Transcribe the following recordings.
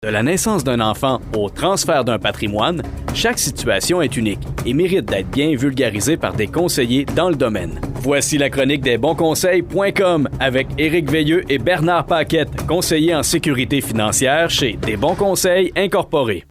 De la naissance d'un enfant au transfert d'un patrimoine, chaque situation est unique et mérite d'être bien vulgarisée par des conseillers dans le domaine. Voici la chronique des bonsconseils.com avec Éric Veilleux et Bernard Paquette, conseillers en sécurité financière chez Des Bons Conseils Incorporés.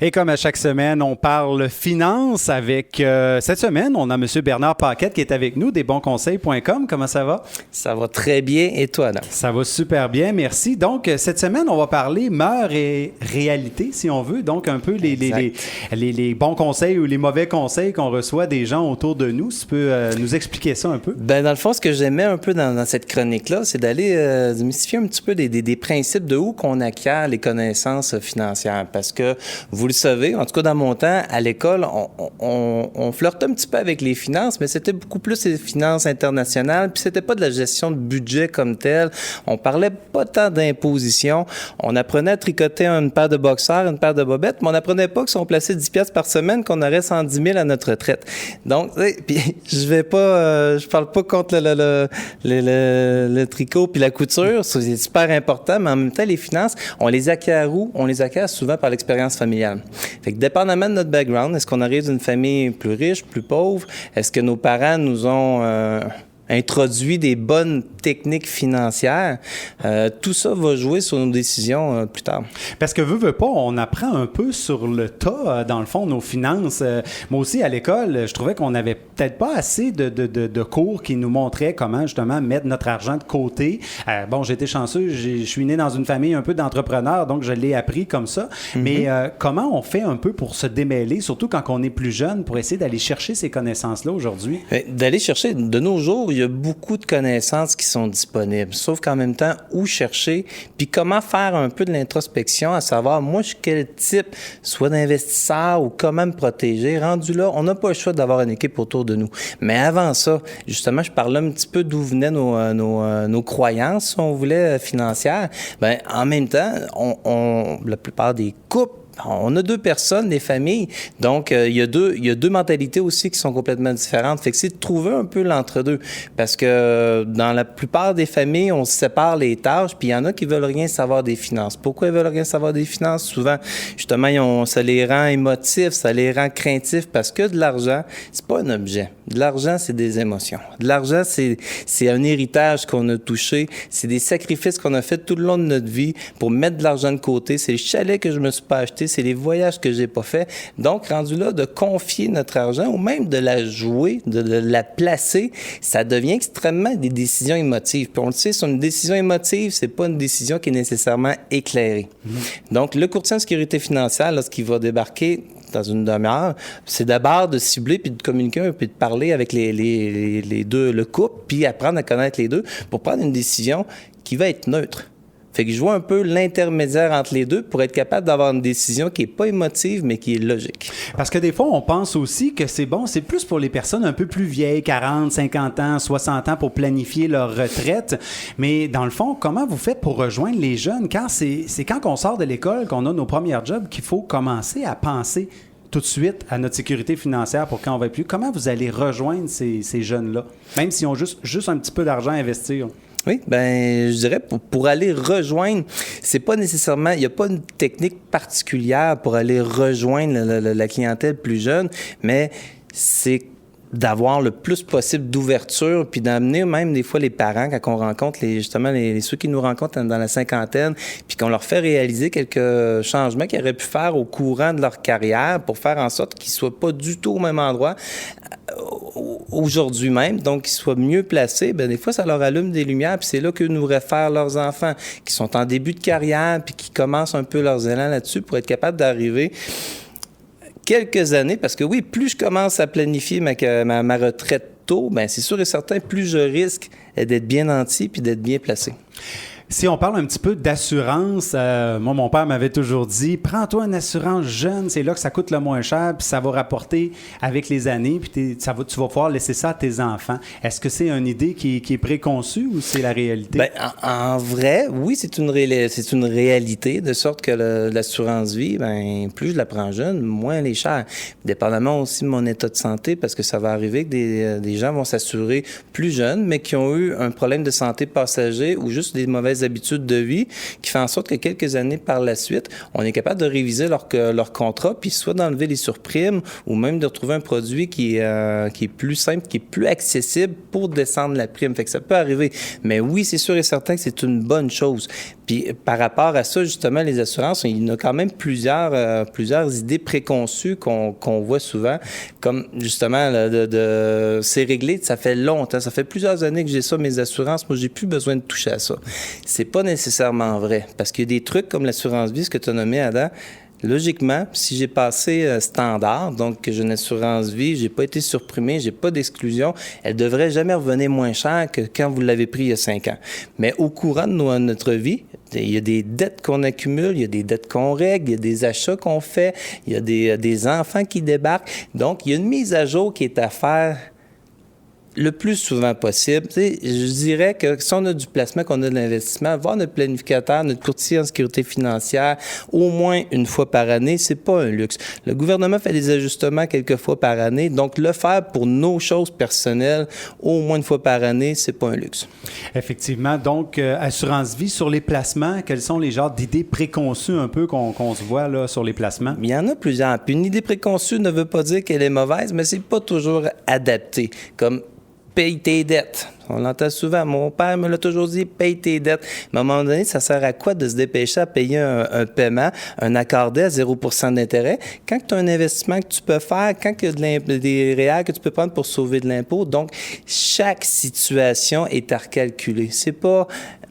Et comme à chaque semaine, on parle finances avec... cette semaine, on a M. Bernard Paquette qui est avec nous, des bonsconseils.com. Comment ça va? Ça va très bien. Et toi, là? Ça va super bien, merci. Donc, cette semaine, on va parler mœurs et réalité, si on veut. Donc, un peu les bons conseils ou les mauvais conseils qu'on reçoit des gens autour de nous. Si tu peux nous expliquer ça un peu? Ben, dans le fond, ce que j'aimais un peu dans cette chronique-là, c'est d'aller démystifier un petit peu des principes de où qu'on acquiert les connaissances financières. Parce que vous le savez, en tout cas dans mon temps, à l'école, on flirtait un petit peu avec les finances, mais c'était beaucoup plus les finances internationales, puis c'était pas de la gestion de budget comme tel. On parlait pas tant d'imposition. On apprenait à tricoter une paire de boxeurs, une paire de bobettes, mais on n'apprenait pas que si on plaçait 10 piastres par semaine, qu'on aurait 110 000 à notre retraite. Donc, puis je parle pas contre le tricot puis la couture, c'est super important, mais en même temps, les finances, on les acquiert où? On les acquiert souvent par l'expérience familiale. Fait que dépendamment de notre background, est-ce qu'on arrive d'une famille plus riche, plus pauvre? Est-ce que nos parents nous ont introduit des bonnes techniques financières? Tout ça va jouer sur nos décisions plus tard. Parce que veut pas, on apprend un peu sur le tas, dans le fond, nos finances. Moi aussi, à l'école, je trouvais qu'on n'avait peut-être pas assez de cours qui nous montraient comment, justement, mettre notre argent de côté. Bon, j'ai été chanceux, je suis né dans une famille un peu d'entrepreneurs, donc je l'ai appris comme ça. Mm-hmm. Mais comment on fait un peu pour se démêler, surtout quand on est plus jeune, pour essayer d'aller chercher ces connaissances-là aujourd'hui? D'aller chercher, de nos jours, il y a beaucoup de connaissances qui sont disponibles, sauf qu'en même temps, où chercher, puis comment faire un peu de l'introspection, à savoir, moi, je suis quel type, soit d'investisseur ou comment me protéger. Rendu là, on n'a pas le choix d'avoir une équipe autour de nous. Mais avant ça, justement, je parlais un petit peu d'où venaient nos croyances, si on voulait, financières. Bien, en même temps, la plupart des couples, on a deux personnes, des familles, donc il y a deux mentalités aussi qui sont complètement différentes. Fait que c'est de trouver un peu l'entre-deux, parce que dans la plupart des familles, on se sépare les tâches, puis il y en a qui veulent rien savoir des finances. Pourquoi ils veulent rien savoir des finances? Souvent, justement, ça les rend émotifs, ça les rend craintifs, parce que de l'argent, c'est pas un objet. De l'argent, c'est des émotions. De l'argent, c'est un héritage qu'on a touché, c'est des sacrifices qu'on a fait tout le long de notre vie pour mettre de l'argent de côté. C'est le chalet que je me suis pas acheté, c'est les voyages que j'ai pas fait. Donc, rendu là, de confier notre argent ou même de la jouer, de la placer, ça devient extrêmement des décisions émotives. Puis on le sait, sur une décision émotive, c'est pas une décision qui est nécessairement éclairée. Donc, le courtier en sécurité financière, lorsqu'il va débarquer dans une demi-heure, c'est d'abord de cibler puis de communiquer un peu, de parler avec les deux, le couple, puis apprendre à connaître les deux pour prendre une décision qui va être neutre. Fait que je vois un peu l'intermédiaire entre les deux pour être capable d'avoir une décision qui n'est pas émotive, mais qui est logique. Parce que des fois, on pense aussi que c'est bon, c'est plus pour les personnes un peu plus vieilles, 40, 50 ans, 60 ans, pour planifier leur retraite. Mais dans le fond, comment vous faites pour rejoindre les jeunes? Quand c'est quand on sort de l'école, qu'on a nos premiers jobs, qu'il faut commencer à penser tout de suite à notre sécurité financière pour quand on va plus. Comment vous allez rejoindre ces jeunes-là, même s'ils ont juste un petit peu d'argent à investir? Oui, ben je dirais pour aller rejoindre, c'est pas nécessairement, il n'y a pas une technique particulière pour aller rejoindre la clientèle plus jeune, mais c'est d'avoir le plus possible d'ouverture, puis d'amener même des fois les parents quand on rencontre ceux qui nous rencontrent dans la cinquantaine, puis qu'on leur fait réaliser quelques changements qu'ils auraient pu faire au courant de leur carrière pour faire en sorte qu'ils soient pas du tout au même endroit aujourd'hui même, donc qu'ils soient mieux placés. Bien, des fois, ça leur allume des lumières, puis c'est là que nous réfèrent leurs enfants qui sont en début de carrière, puis qui commencent un peu leurs élans là-dessus pour être capables d'arriver quelques années, parce que oui, plus je commence à planifier ma retraite tôt, bien, c'est sûr et certain, plus je risque d'être bien nanti puis d'être bien placé. Si on parle un petit peu d'assurance, moi, mon père m'avait toujours dit, prends-toi une assurance jeune, c'est là que ça coûte le moins cher, puis ça va rapporter avec les années, puis tu vas pouvoir laisser ça à tes enfants. Est-ce que c'est une idée qui est préconçue ou c'est la réalité? Bien, en vrai, oui, c'est une réalité, de sorte que l'assurance vie, bien, plus je la prends jeune, moins elle est chère. Dépendamment aussi de mon état de santé, parce que ça va arriver que des gens vont s'assurer plus jeunes, mais qui ont eu un problème de santé passager ou juste des mauvaises mauvaises habitudes de vie qui fait en sorte que quelques années par la suite, on est capable de réviser leur contrat, puis soit d'enlever les surprimes ou même de retrouver un produit qui est plus simple, qui est plus accessible pour descendre la prime. Fait que ça peut arriver. Mais oui, c'est sûr et certain que c'est une bonne chose. Puis par rapport à ça, justement, les assurances, il y a quand même plusieurs idées préconçues qu'on voit souvent, comme justement c'est réglé, ça fait longtemps, ça fait plusieurs années que j'ai ça, mes assurances, moi j'ai plus besoin de toucher à ça. C'est pas nécessairement vrai, parce qu'il y a des trucs comme l'assurance vie, ce que tu as nommé, Adam. Logiquement, si j'ai passé standard, donc que j'ai une assurance vie, j'ai pas été surprimé, j'ai pas d'exclusion, elle devrait jamais revenir moins cher que quand vous l'avez pris il y a 5 ans. Mais au courant de notre vie, il y a des dettes qu'on accumule, il y a des dettes qu'on règle, il y a des achats qu'on fait, il y a des enfants qui débarquent. Donc, il y a une mise à jour qui est à faire le plus souvent possible. Tu sais, je dirais que si on a du placement, qu'on a de l'investissement, voir notre planificateur, notre courtier en sécurité financière, au moins une fois par année, c'est pas un luxe. Le gouvernement fait des ajustements quelques fois par année, donc le faire pour nos choses personnelles, au moins une fois par année, c'est pas un luxe. Effectivement. Donc, assurance vie, sur les placements, quels sont les genres d'idées préconçues un peu qu'on se voit là, sur les placements? Il y en a plusieurs. Puis une idée préconçue ne veut pas dire qu'elle est mauvaise, mais c'est pas toujours adapté. Comme paye tes dettes. On l'entend souvent. Mon père me l'a toujours dit, paye tes dettes. Mais à un moment donné, ça sert à quoi de se dépêcher à payer un paiement, un accordé à 0% d'intérêt, quand tu as un investissement que tu peux faire, quand il y a des réels que tu peux prendre pour sauver de l'impôt. Donc, chaque situation est à recalculer. C'est pas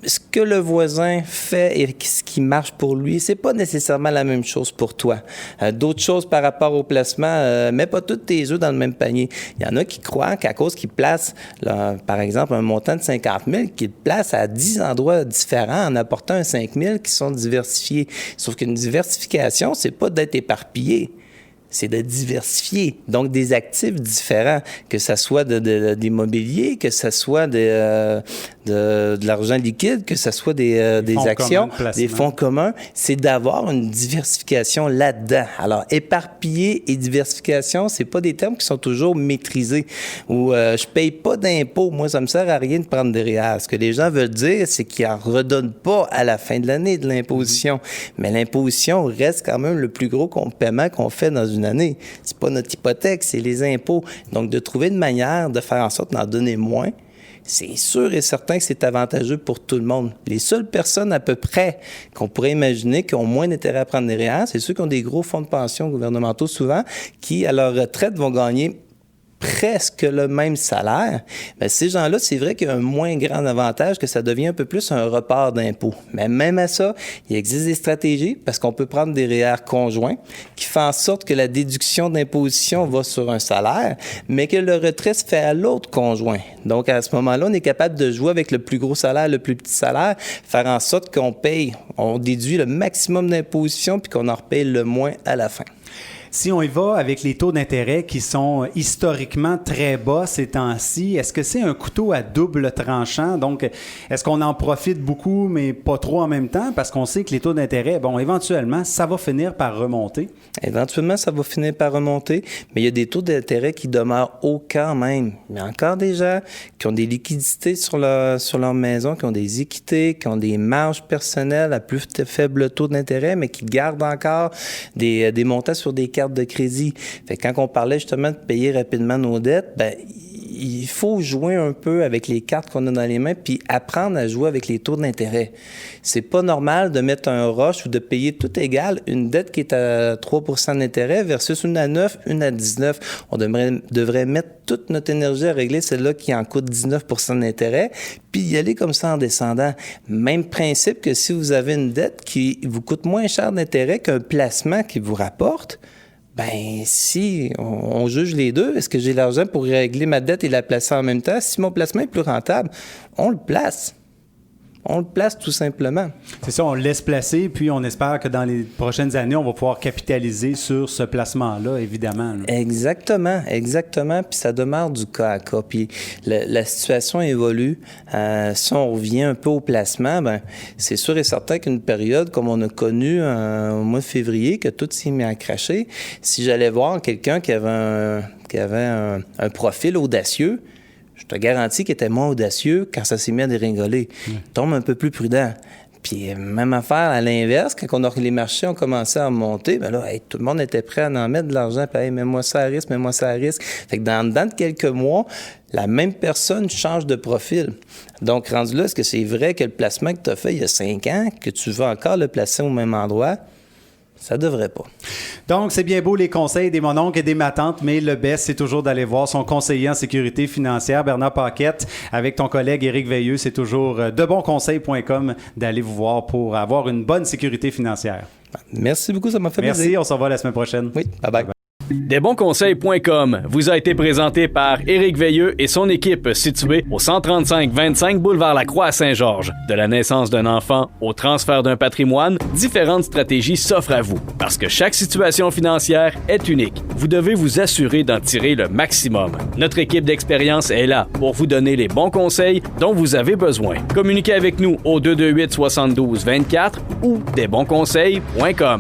ce que le voisin fait et ce qui marche pour lui, c'est pas nécessairement la même chose pour toi. D'autres choses par rapport au placement, mets pas tous tes œufs dans le même panier. Il y en a qui croient qu'à cause qu'ils placent, là, par exemple, un montant de 50 000, qu'ils placent à 10 endroits différents en apportant un 5 000 qui sont diversifiés. Sauf qu'une diversification, c'est pas d'être éparpillé. C'est de diversifier, donc des actifs différents, que ça soit d'immobilier, que ça soit de l'argent liquide, que ça soit des actions, des fonds communs. C'est d'avoir une diversification là-dedans. Alors, éparpiller et diversification, c'est pas des termes qui sont toujours maîtrisés. Ou je paye pas d'impôts. Moi, ça me sert à rien de prendre des réels. Ce que les gens veulent dire, c'est qu'ils en redonnent pas à la fin de l'année de l'imposition. Mais l'imposition reste quand même le plus gros paiement qu'on fait dans une année. C'est pas notre hypothèque, c'est les impôts. Donc, de trouver une manière de faire en sorte d'en donner moins, c'est sûr et certain que c'est avantageux pour tout le monde. Les seules personnes à peu près qu'on pourrait imaginer qui ont moins d'intérêt à prendre des réels, c'est ceux qui ont des gros fonds de pension gouvernementaux souvent, qui, à leur retraite, vont gagner presque le même salaire. Bien, ces gens-là, c'est vrai qu'il y a un moins grand avantage que ça devient un peu plus un report d'impôt. Mais même à ça, il existe des stratégies parce qu'on peut prendre des REER conjoints qui font en sorte que la déduction d'imposition va sur un salaire, mais que le retrait se fait à l'autre conjoint. Donc, à ce moment-là, on est capable de jouer avec le plus gros salaire, le plus petit salaire, faire en sorte on déduit le maximum d'imposition puis qu'on en repaye le moins à la fin. Si on y va avec les taux d'intérêt qui sont historiquement très bas ces temps-ci, est-ce que c'est un couteau à double tranchant? Donc, est-ce qu'on en profite beaucoup, mais pas trop en même temps? Parce qu'on sait que les taux d'intérêt, bon, éventuellement, ça va finir par remonter. Éventuellement, ça va finir par remonter, mais il y a des taux d'intérêt qui demeurent hauts quand même. Il y a encore des gens qui ont des liquidités sur leur maison, qui ont des équités, qui ont des marges personnelles à plus faible taux d'intérêt, mais qui gardent encore des montants sur des cartes de crédit. Fait que quand on parlait justement de payer rapidement nos dettes, ben il faut jouer un peu avec les cartes qu'on a dans les mains puis apprendre à jouer avec les taux d'intérêt. C'est pas normal de mettre un rush ou de payer tout égal une dette qui est à 3% d'intérêt versus une à 9, une à 19. On devrait mettre toute notre énergie à régler celle-là qui en coûte 19% d'intérêt puis y aller comme ça en descendant. Même principe que si vous avez une dette qui vous coûte moins cher d'intérêt qu'un placement qui vous rapporte, ben si on juge les deux, est-ce que j'ai l'argent pour régler ma dette et la placer en même temps? Si mon placement est plus rentable, on le place. On le place tout simplement. C'est ça, on le laisse placer, puis on espère que dans les prochaines années, on va pouvoir capitaliser sur ce placement-là, évidemment. Là. Exactement. Puis ça demeure du cas à cas. Puis la situation évolue. Si on revient un peu au placement, ben c'est sûr et certain qu'une période comme on a connu au mois de février, que tout s'est mis à cracher, si j'allais voir quelqu'un qui avait un profil audacieux, je te garantis qu'il était moins audacieux quand ça s'est mis à dégringoler. Tombe un peu plus prudent. Puis même affaire à l'inverse, quand les marchés ont commencé à monter, ben là, tout le monde était prêt à en mettre de l'argent, puis hey, mets-moi ça à risque. Fait que dans de quelques mois, la même personne change de profil. Donc, rendu là, est-ce que c'est vrai que le placement que tu as fait il y a 5 ans, que tu veux encore le placer au même endroit? Ça devrait pas. Donc, c'est bien beau les conseils des mononcles et des matantes, mais le best, c'est toujours d'aller voir son conseiller en sécurité financière, Bernard Paquette, avec ton collègue Éric Veilleux. C'est toujours debonconseil.com d'aller vous voir pour avoir une bonne sécurité financière. Merci beaucoup, ça m'a fait plaisir. Merci, on se revoit la semaine prochaine. Oui, bye-bye. Desbonsconseils.com vous a été présenté par Éric Veilleux et son équipe située au 135-25 boulevard Lacroix à Saint-Georges. De la naissance d'un enfant au transfert d'un patrimoine, différentes stratégies s'offrent à vous. Parce que chaque situation financière est unique, vous devez vous assurer d'en tirer le maximum. Notre équipe d'expérience est là pour vous donner les bons conseils dont vous avez besoin. Communiquez avec nous au 228-72-24 ou desbonsconseils.com.